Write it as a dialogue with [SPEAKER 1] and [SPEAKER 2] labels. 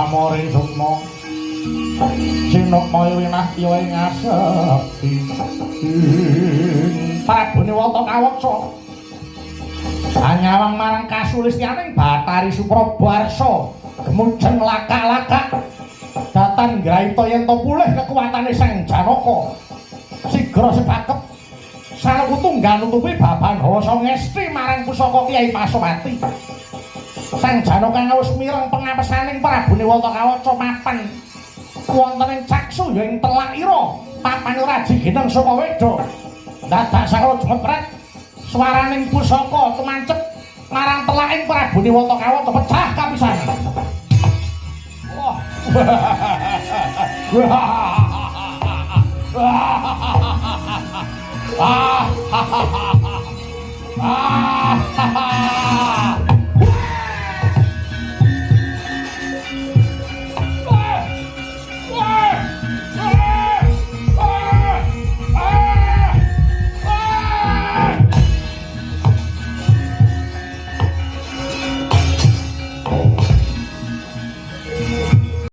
[SPEAKER 1] pamori sukma sinuk maya winasti wae ngasepi Prabu Niwata Kawatsa anyawang marang kasulistyaning Bathari Suprabarsa kemudian laka-laka datan nggraita yen to pulih kekuwatane Sang Janaka sigra sepakep saluku tunggal nutupi baban Hasa ngesti marang pusaka Kyai Pasopati Sang Janaka wis mireng pengapesaning Prabu Niwata Kawatsa mapan wonten ing caksu ya ing telak ira papane Raji Gineng Sukaweda dadak sakala jepret swaraning pusaka tumancep marang telaking Prabu Niwata Kawatsa pecah kapisan. Wah.